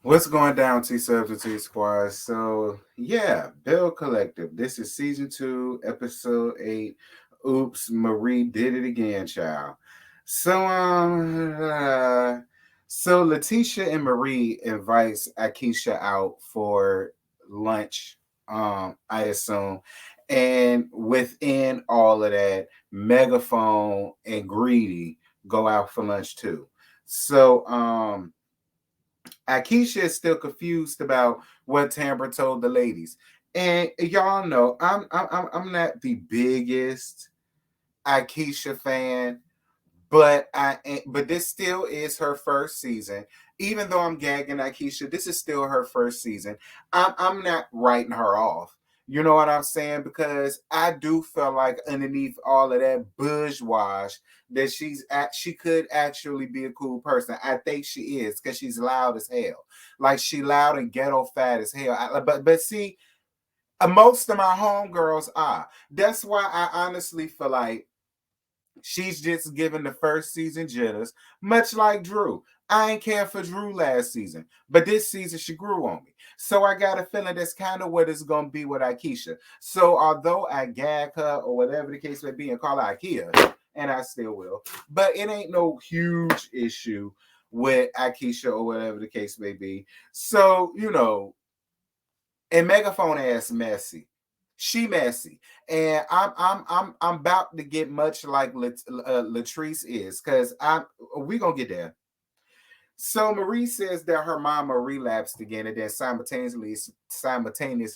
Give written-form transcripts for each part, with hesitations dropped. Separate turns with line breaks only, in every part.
What's going down, T Substitute Squad? So, yeah, Belle Collective. This is season 2, episode 8. Oops, Marie did it again, child. So, so Letitia and Marie invites Akeisha out for lunch, I assume. And within all of that, Megaphone and Greedy go out for lunch too. So, Akeisha is still confused about what Tambra told the ladies. And y'all know I'm not the biggest Akeisha fan, but this still is her first season. Even though I'm gagging Akeisha, this is still her first season. I'm not writing her off. You know what I'm saying? Because I do feel like underneath all of that bourgeois that she could actually be a cool person. I think she is because she's loud as hell. Like she loud and ghetto fat as hell. But see, most of my homegirls are. That's why I honestly feel like she's just giving the first season jitters, much like Drew. I ain't care for Drew last season, but this season she grew on me. So I got a feeling that's kind of what it's gonna be with Akeisha. So although I gag her or whatever the case may be and call her Ikea, and I still will, but it ain't no huge issue with Akeisha or whatever the case may be. So, and Megaphone ass messy. She messy, and I'm about to get much like Latrice is, cause we gonna get there. So Marie says that her mama relapsed again, and then simultaneously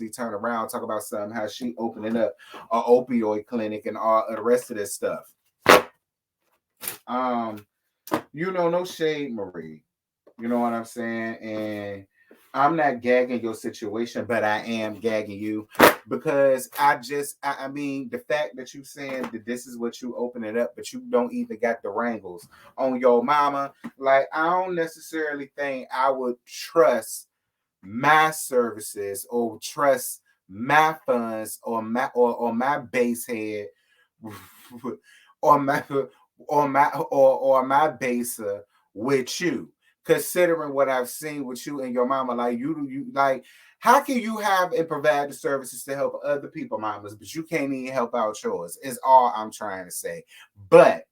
turn around, talk about something how she opening up a opioid clinic and all the rest of this stuff. Um, no shade, Marie. You know what I'm saying? And I'm not gagging your situation, but I am gagging you because I mean, the fact that you saying that this is what you open it up, but you don't even got the wrangles on your mama. Like, I don't necessarily think I would trust my services or trust my funds or my base head or my baser with you, considering what I've seen with you and your mama. Like, you like, how can you have and provide the services to help other people mamas, but you can't even help out yours? Is all I'm trying to say. But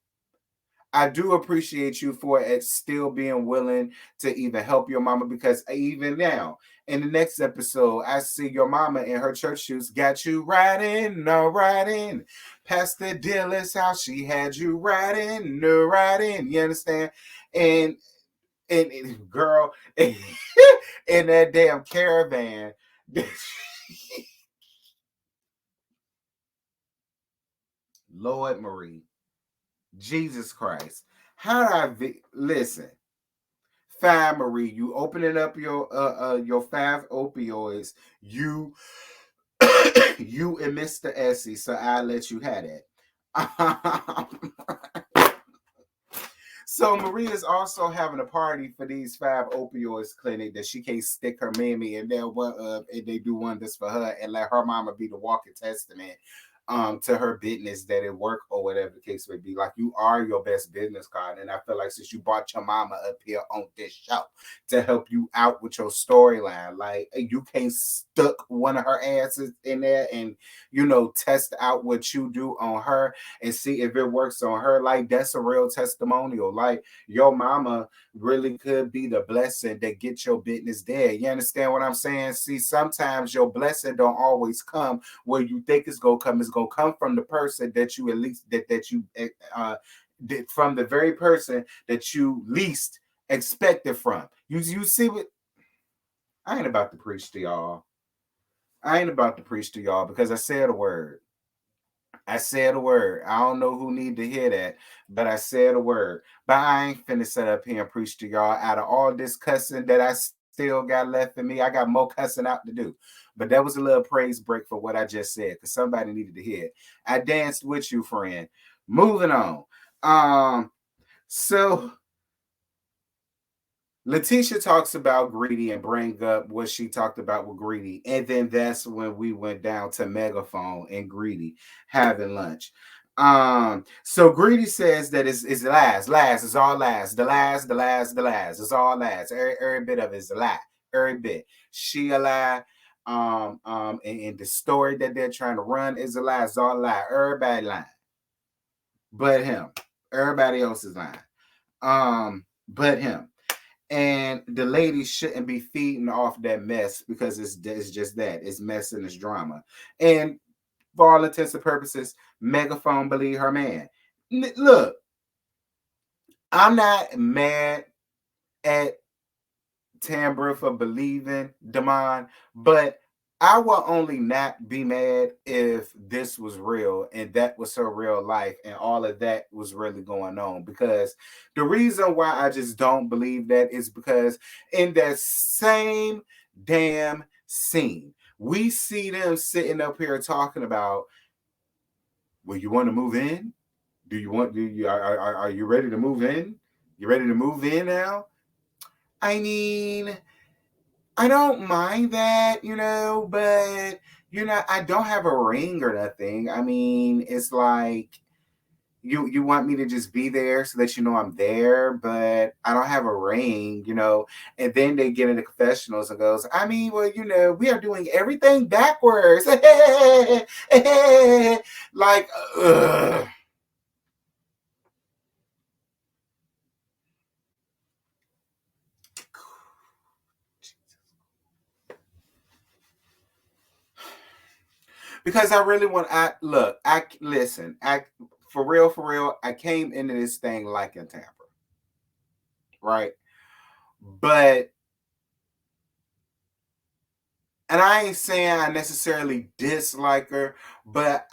I do appreciate you for it still being willing to even help your mama, because even now in the next episode, I see your mama in her church shoes got you riding, no riding. Past the dealer's house, she had you riding, no riding. You understand? And and girl, in that damn caravan. Lord Marie, Jesus Christ. How did listen? Fine, Marie, you opening up your 5 opioids, you you and Mr. Essie, so I'll let you have that. So Marie is also having a party for these 5 opioids clinic that she can't stick her mammy and they do wonders for her and let her mama be the walking testament to her business that it work or whatever the case may be. Like, you are your best business card. And I feel like since you brought your mama up here on this show to help you out with your storyline, like, you can't stuck one of her asses in there and test out what you do on her and see if it works on her. Like, that's a real testimonial. Like, your mama really could be the blessing that gets your business there. You understand what I'm saying? See, sometimes your blessing don't always come where you think it's gonna come. It's gonna come from the person that you at least that you from the very person that you least expect it from. You see what, I ain't about to preach to y'all. I ain't about to preach to y'all because I said a word. I said a word. I don't know who need to hear that, but I said a word. But I ain't finna sit up here and preach to y'all. Out of all this cussing that I still got left in me, I got more cussing out to do. But that was a little praise break for what I just said, because somebody needed to hear it. I danced with you, friend. Moving on. Um, so Letitia talks about Greedy and bring up what she talked about with Greedy. And then that's when we went down to Megaphone and Greedy having lunch. So Greedy says that it's lies, it's all lies, the lies, it's all lies. Every bit of it is a lie. every bit. She a lie. And the story that they're trying to run is a lie. It's all a lie. Everybody lying, but him. Everybody else is lying. But him. And the lady shouldn't be feeding off that mess because it's just that it's mess and it's drama. And for all intents and purposes, Megaphone believe her man. Look, I'm not mad at Tambra for believing Damon, but I will only not be mad if this was real and that was her real life and all of that was really going on. Because the reason why I just don't believe that is because in that same damn scene, we see them sitting up here talking about, well, you want to move in? Are you ready to move in? You ready to move in now? I mean, I don't mind that, but I don't have a ring or nothing. I mean, it's like you want me to just be there so that I'm there, but I don't have a ring. And then they get into confessionals and goes, I mean, well, we are doing everything backwards. Like, ugh. Because I really want. I look. I listen. I for real, for real. I came into this thing liking Tampa, right? But and I ain't saying I necessarily dislike her, but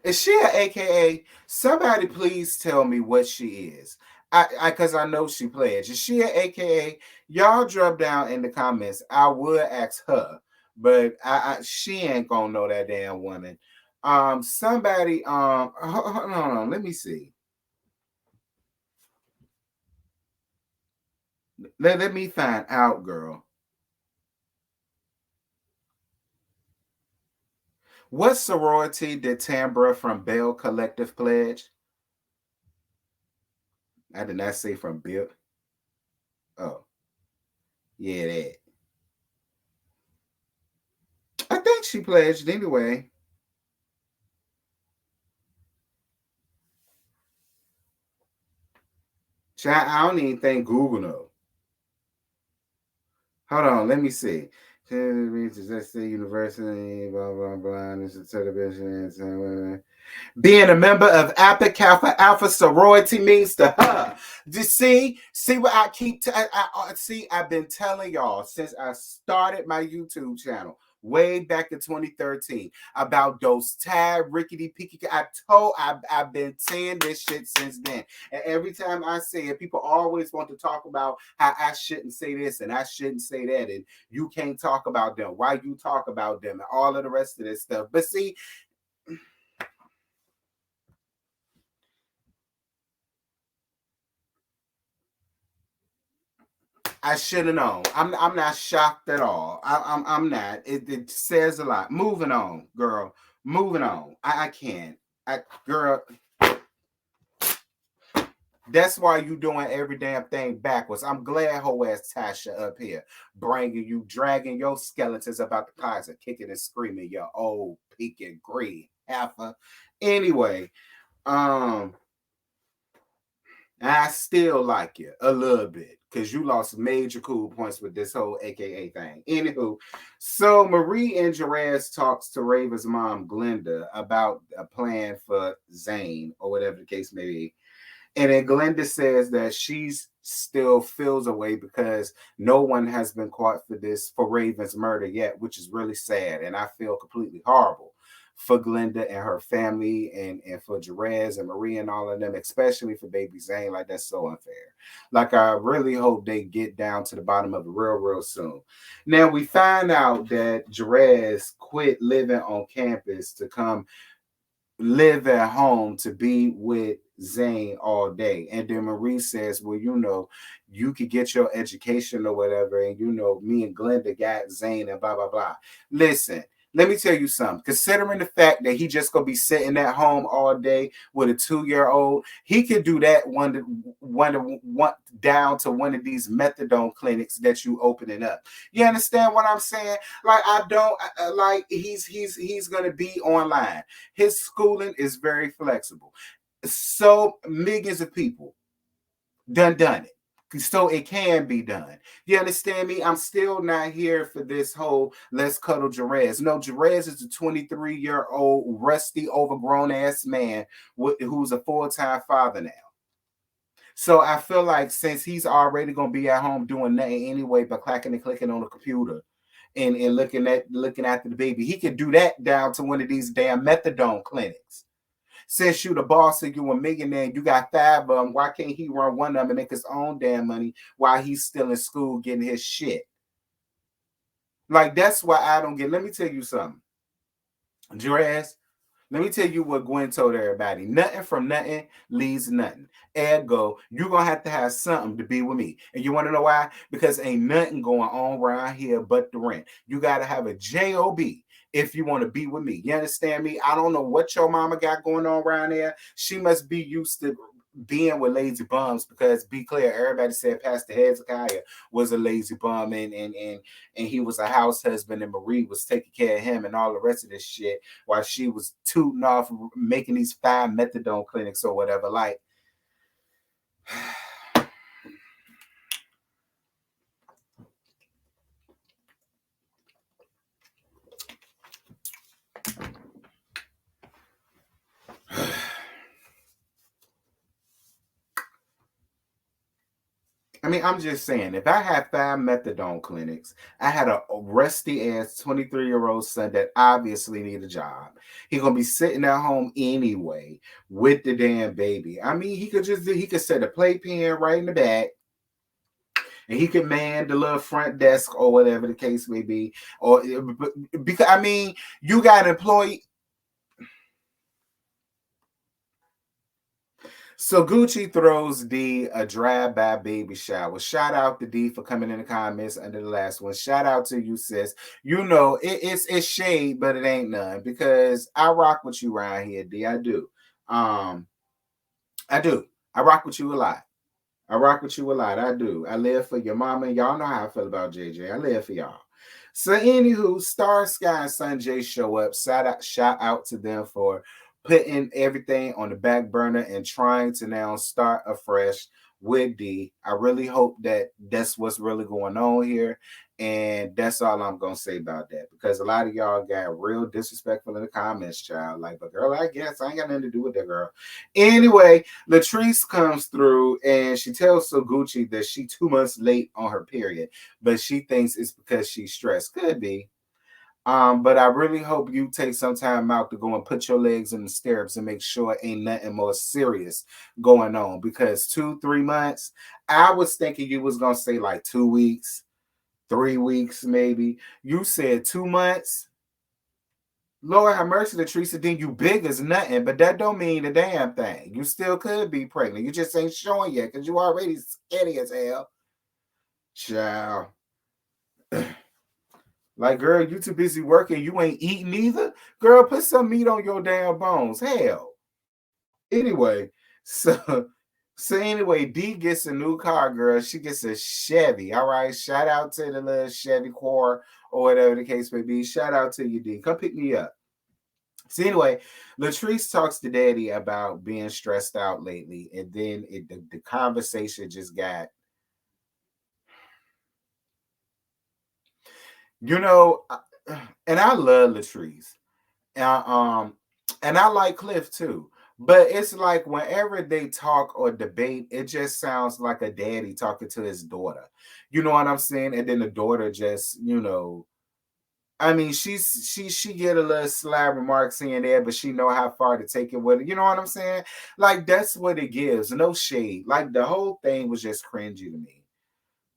is she an AKA? Somebody please tell me what she is. Because I know she pledged. Is she an AKA? Y'all drop down in the comments. I would ask her, but she ain't gonna know that damn woman. Somebody, hold on, let me see. Let me find out, girl. What sorority did Tambra from Belle Collective pledge? I did not say from Bill. Oh, yeah, that. I think she pledged anyway. I don't even think Google knows. Hold on, let me see. That's the university, blah blah blah. This is television. Being a member of Alpha Kappa Alpha sorority means to her. You see what I keep. See. I've been telling y'all since I started my YouTube channel way back in 2013 about those tad rickety picky. I've been saying this shit since then, and every time I say it, people always want to talk about how I shouldn't say this and I shouldn't say that, and you can't talk about them. Why you talk about them and all of the rest of this stuff? But see, I should have known. I'm not shocked at all. I'm not. It says a lot. Moving on, girl. Moving on. I can't. Girl. That's why you doing every damn thing backwards. I'm glad ho ass Tasha up here, dragging your skeletons about the closet, kicking and screaming your old peaking green heifer. Anyway, um, I still like you a little bit because you lost major cool points with this whole AKA thing. Anywho, so Marie and Jerez talks to Raven's mom, Glenda, about a plan for Zane or whatever the case may be. And then Glenda says that she's still feels away because no one has been caught for Raven's murder yet, which is really sad. And I feel completely horrible for Glenda and her family and for Jerez and Marie and all of them, especially for baby Zane. Like, that's so unfair. Like, I really hope they get down to the bottom of it real soon. Now, we find out that Jerez quit living on campus to come live at home to be with Zane all day. And then Marie says, well, you could get your education or whatever. And, me and Glenda got Zane and blah, blah, blah. Listen, Let me tell you something. Considering the fact that he just gonna be sitting at home all day with a 2-year-old, he could do that one down to one of these methadone clinics that you opening up. You understand what I'm saying? Like I don't like he's gonna be online. His schooling is very flexible. So millions of people done it. So it can be done. You understand me? I'm still not here for this whole let's cuddle Jerez. No, Jerez is a 23-year-old, rusty, overgrown ass man who's a full-time father now. So I feel like since he's already gonna be at home doing nothing anyway, but clacking and clicking on the computer and looking after the baby, he can do that down to one of these damn methadone clinics. Since you the boss and you a millionaire, you got 5 of them. Why can't he run one of them and make his own damn money while he's still in school getting his shit? Like that's why I don't get. Let me tell you something, Jerez. Let me tell you what Gwen told everybody. Nothing from nothing leaves nothing. Ergo, you're going to have something to be with me. And you want to know why? Because ain't nothing going on around here but the rent. You got to have a job if you want to be with me. You understand me? I don't know what your mama got going on around there. She must be used to being with lazy bums because be clear, everybody said Pastor Hezekiah was a lazy bum and he was a house husband and Marie was taking care of him and all the rest of this shit while she was tooting off making these 5 methadone clinics or whatever. Like I mean, I'm just saying, if I had 5 methadone clinics, I had a rusty ass 23-year-old son that obviously need a job. He gonna be sitting at home anyway with the damn baby. I mean, he could set a playpen right in the back, and he could man the little front desk or whatever the case may be. Or because I mean, you got an employee. So Gucci throws D a drive-by baby shower. Shout out to D for coming in the comments under the last one. Shout out to you, sis. You know it's shade, but it ain't none because I rock with you around here, D. I do. Um, I do. I rock with you a lot. I rock with you a lot. I do. I live for your mama. Y'all know how I feel about JJ. I live for y'all. So, anywho, Star Sky and Sanjay show up. Shout out to them for putting everything on the back burner and trying to now start afresh with D. I really hope that that's what's really going on here. And that's all I'm gonna say about that because a lot of y'all got real disrespectful in the comments, child. Like, but girl, I guess I ain't got nothing to do with that girl. Anyway, Latrice comes through and she tells Soguchi that she 2 months late on her period, but she thinks it's because she's stressed. Could be. But I really hope you take some time out to go and put your legs in the stirrups and make sure ain't nothing more serious going on. Because 2-3 months, I was thinking you was gonna say like 2 weeks, 3 weeks, maybe. You said 2 months. Lord have mercy, Latrice, then you big as nothing, but that don't mean a damn thing. You still could be pregnant. You just ain't showing yet because you already skinny as hell. Child. Like, girl, you too busy working. You ain't eating either. Girl, put some meat on your damn bones. Hell. Anyway, so anyway, D gets a new car, girl. She gets a Chevy. All right. Shout out to the little Chevy core or whatever the case may be. Shout out to you, D. Come pick me up. So anyway, Latrice talks to Daddy about being stressed out lately, and then the conversation just got, you know, and I love Latrice, and I like Cliff too. But it's like whenever they talk or debate, it just sounds like a daddy talking to his daughter. You know what I'm saying? And then the daughter just, I mean, she get a little sly remarks here and there, but she know how far to take it with it. You know what I'm saying? Like that's what it gives. No shade. Like the whole thing was just cringy to me.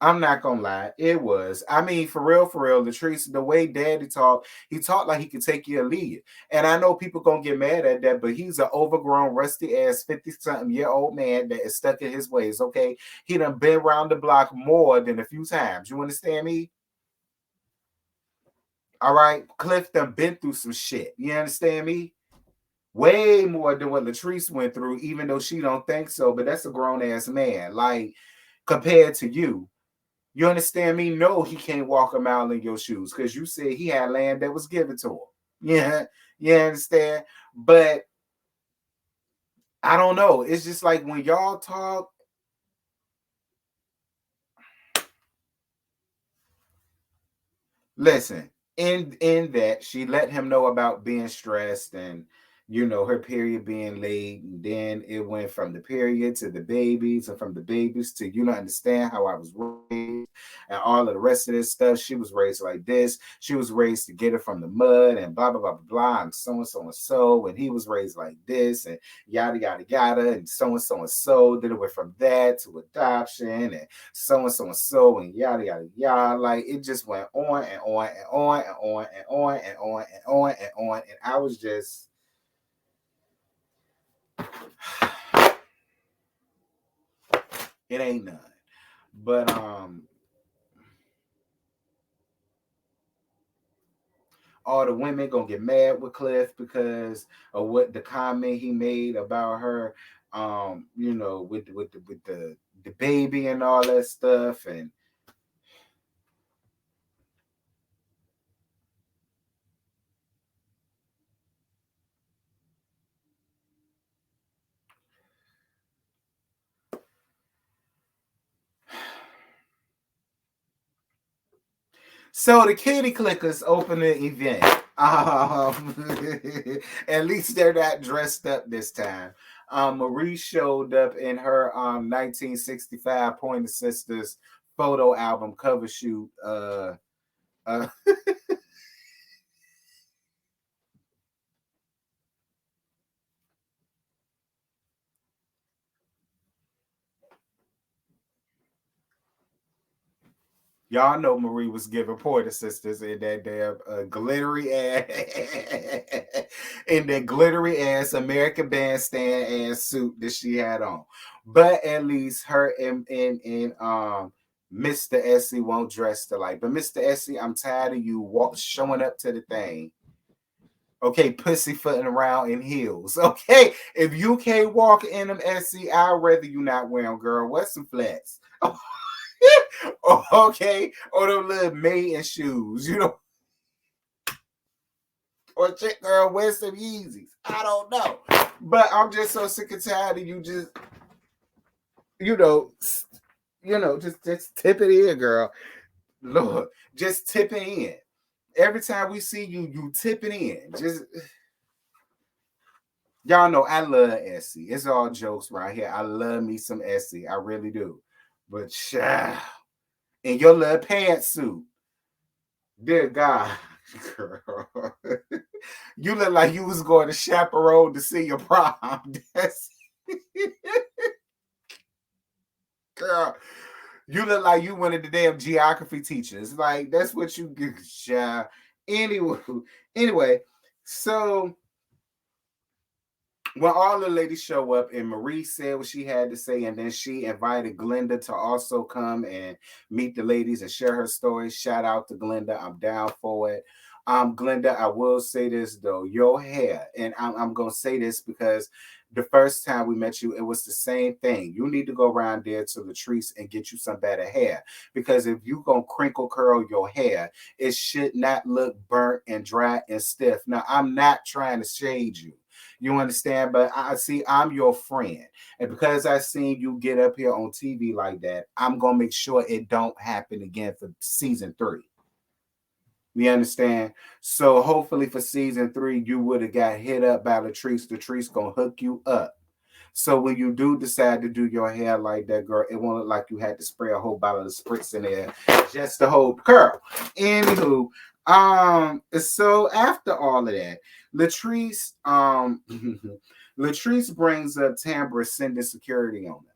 I'm not gonna lie, it was. I mean, for real, Latrice, the way Daddy talked, he talked like he could take you a lead. And I know people gonna get mad at that, but he's an overgrown, rusty ass 50-something-year-old man that is stuck in his ways. Okay, he done been around the block more than a few times. You understand me? All right, Cliff done been through some shit. You understand me? Way more than what Latrice went through, even though she don't think so. But that's a grown ass man. Like compared to you, you understand me? No, he can't walk a mile in your shoes because you said he had land that was given to him. Yeah, you understand? But I don't know. It's just like when y'all talk. Listen, in that she let him know about being stressed and her period being late, and then it went from the period to the babies, and from the babies to understand how I was raised and all of the rest of this stuff. She was raised like this. She was raised to get it from the mud and blah blah blah blah blah and so and so and so. And he was raised like this and yada yada yada and so and so and so. Then it went from that to adoption and so and so and so and yada yada yada. Like it just went on and on and on and on and on and on and on and on. And I was just it ain't none. But all the women gonna get mad with Cliff because of what the comment he made about her, with the baby and all that stuff. And so the kitty clickers open the event. At least they're not dressed up this time. Marie showed up in her 1965 Pointer Sisters photo album cover shoot. Uh, Y'all know Marie was giving Pointer Sisters in that damn glittery ass, in that glittery ass American Bandstand ass suit that she had on. But at least her and Mr. Essie won't dress alike. But Mr. Essie, I'm tired of you showing up to the thing. Okay, pussyfooting around in heels. Okay, if you can't walk in them Essie, I'd rather you not wear them, girl. Wear some flats. Okay, or them little maiden shoes, or chick girl wear some Yeezys. I don't know, but I'm just so sick and tired of you just, you know, just tip it in, girl. Lord, just tip it in. Every time we see you, you tip it in. Just y'all know I love Essie. It's all jokes right here. I love me some Essie. I really do. But child, in your little pantsuit. Dear God, girl. You look like you was going to chaperone to see your prom. That's, girl, you look like you one of the damn geography teachers. Like, that's what you get, child. Anyway, anyway, so when all the ladies show up and Marie said what she had to say, and then she invited Glenda to also come and meet the ladies and share her story. Shout out to Glenda. I'm down for it. Glenda, I will say this though, your hair, and I'm gonna say this because the first time we met you, it was the same thing. You need to go around there to Latrice and get you some better hair. Because if you gonna crinkle curl your hair, it should not look burnt and dry and stiff. Now, I'm not trying to shade you. You understand? But I see I'm your friend. And because I seen you get up here on TV like that, I'm gonna make sure it don't happen again for season 3. You understand? So hopefully for season 3, you would have got hit up by Latrice. Latrice gonna hook you up. So when you do decide to do your hair like that, girl, it won't look like you had to spray a whole bottle of spritz in there just to hold curl. Anywho, so after all of that, Latrice, Latrice brings up Tambra sending security on them.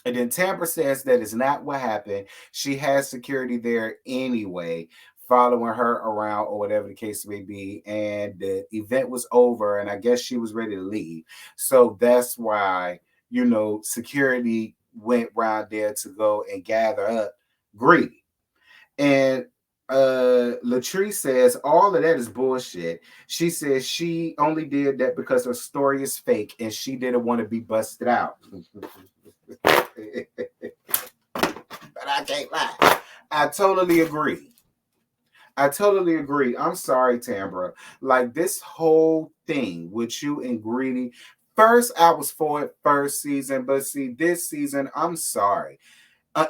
And then Tampa says that is not what happened. She has security there anyway, following her around or whatever the case may be. And the event was over, and I guess she was ready to leave. So that's why, security went round there to go and gather up Greedy. And Latrice says all of that is bullshit. She says she only did that because her story is fake and she didn't want to be busted out. But I can't lie. I totally agree. I totally agree. I'm sorry, Tambra. Like this whole thing with you and Greedy. First, I was for it first season, but see, this season, I'm sorry.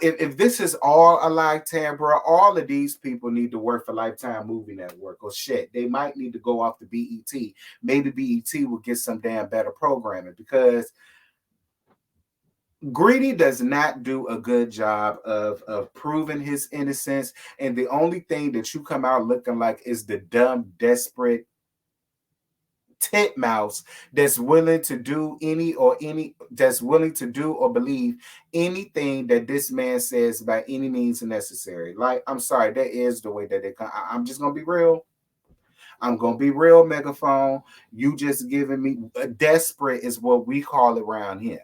If this is all a lie, Tambra, all of these people need to work for Lifetime Movie Network or shit. They might need to go off to BET. Maybe BET will get some damn better programming because Greedy does not do a good job of proving his innocence. And the only thing that you come out looking like is the dumb, desperate titmouse that's willing to do or believe anything that this man says by any means necessary. Like, I'm sorry, that is the way that they come. I'm just gonna be real. I'm gonna be real, megaphone. You just giving me desperate is what we call it around here.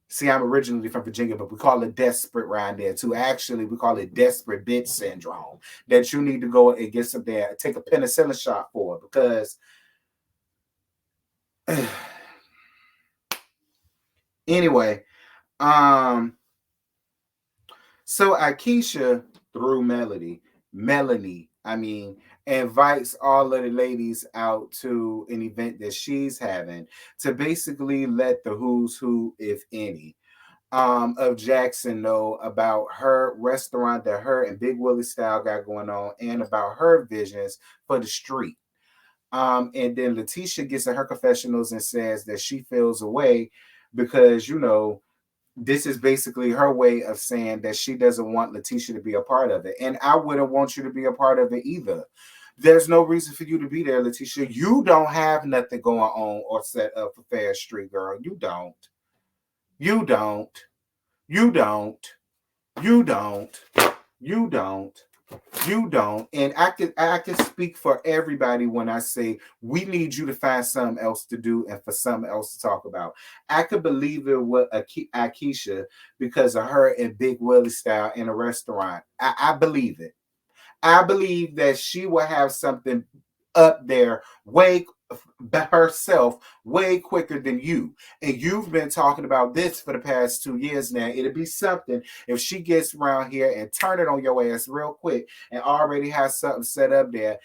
See, I'm originally from Virginia, but we call it desperate around there too. Actually, we call it desperate bitch syndrome. That you need to go and get some there, take a penicillin shot for because anyway, um, so Akeisha through Melanie, I mean, invites all of the ladies out to an event that she's having to basically let the who's who, if any, of Jackson know about her restaurant that her and Big Willie Style got going on and about her visions for the street. And then Letitia gets in her confessionals and says that she feels away because, this is basically her way of saying that she doesn't want Letitia to be a part of it. And I wouldn't want you to be a part of it either. There's no reason for you to be there, Letitia. You don't have nothing going on or set up for Fair Street, girl. You don't. You don't. You don't. You don't. You don't. You don't. And I can speak for everybody when I say we need you to find something else to do and for something else to talk about. I could believe it with Akeisha because of her and Big Willie Style in a restaurant. I believe it. I believe that she will have something up there way herself way quicker than you. And you've been talking about this for the past 2 years now. It'll be something if she gets around here and turn it on your ass real quick and already has something set up there.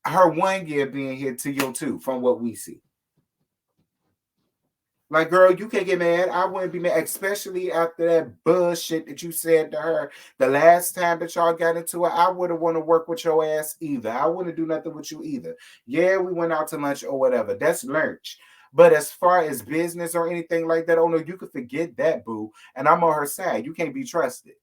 Her 1 year being here to your two, from what we see. Like, girl, you can't get mad. I wouldn't be mad, especially after that bullshit that you said to her the last time that y'all got into it. I wouldn't want to work with your ass either. I wouldn't do nothing with you either. Yeah, we went out to lunch or whatever. That's lunch. But as far as business or anything like that, oh no, you can forget that, boo. And I'm on her side. You can't be trusted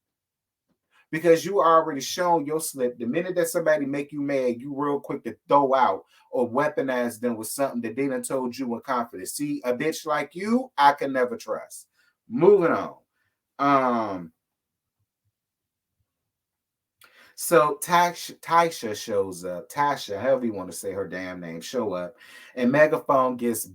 because you already shown your slip. The minute that somebody make you mad, you real quick to throw out or weaponize them with something that they done told you in confidence. See, a bitch like you, I can never trust. Moving on. Um, So Tasha shows up. Tasha, however you want to say her damn name, show up, and Megaphone gets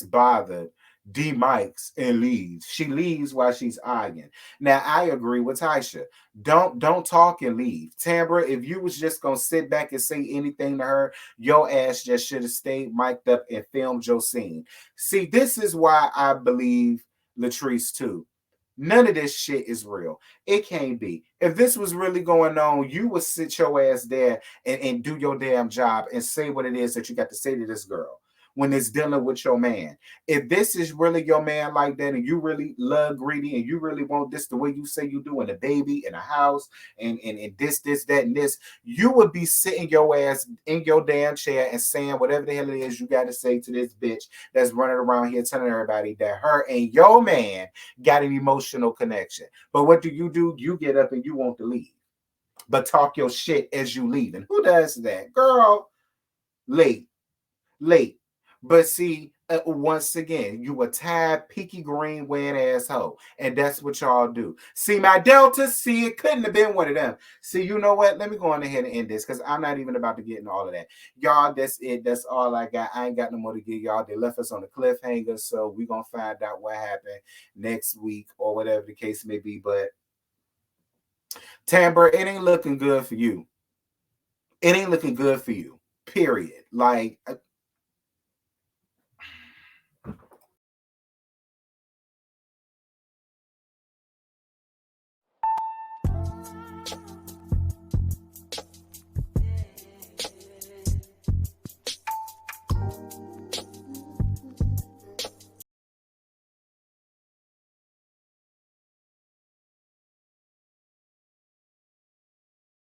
bothered, de-mics and leaves. She leaves while she's eyeing. Now I agree with Tasha. Don't talk and leave. Tambra, if you was just gonna sit back and say anything to her, your ass just should have stayed mic'd up and filmed your scene. See, this is why I believe Latrice too. None of this shit is real. It can't be. If this was really going on, you would sit your ass there and do your damn job and say what it is that you got to say to this girl when it's dealing with your man. If this is really your man like that and you really love Greedy and you really want this the way you say you do, and a baby and a house and this, that, and this, you would be sitting your ass in your damn chair and saying whatever the hell it is you got to say to this bitch that's running around here telling everybody that her and your man got an emotional connection. But what do? You get up and you want to leave, but talk your shit as you leaving. Who does that? Girl, late, late. But see, once again, you a tired, peaky green wearing asshole. And that's what y'all do. See, my Delta, see, it couldn't have been one of them. See, you know what? Let me go on ahead and end this because I'm not even about to get into all of that. Y'all, that's it. That's all I got. I ain't got no more to give y'all. They left us on a cliffhanger, so we're going to find out what happened next week or whatever the case may be. But Tambra, it ain't looking good for you. It ain't looking good for you. Period. Like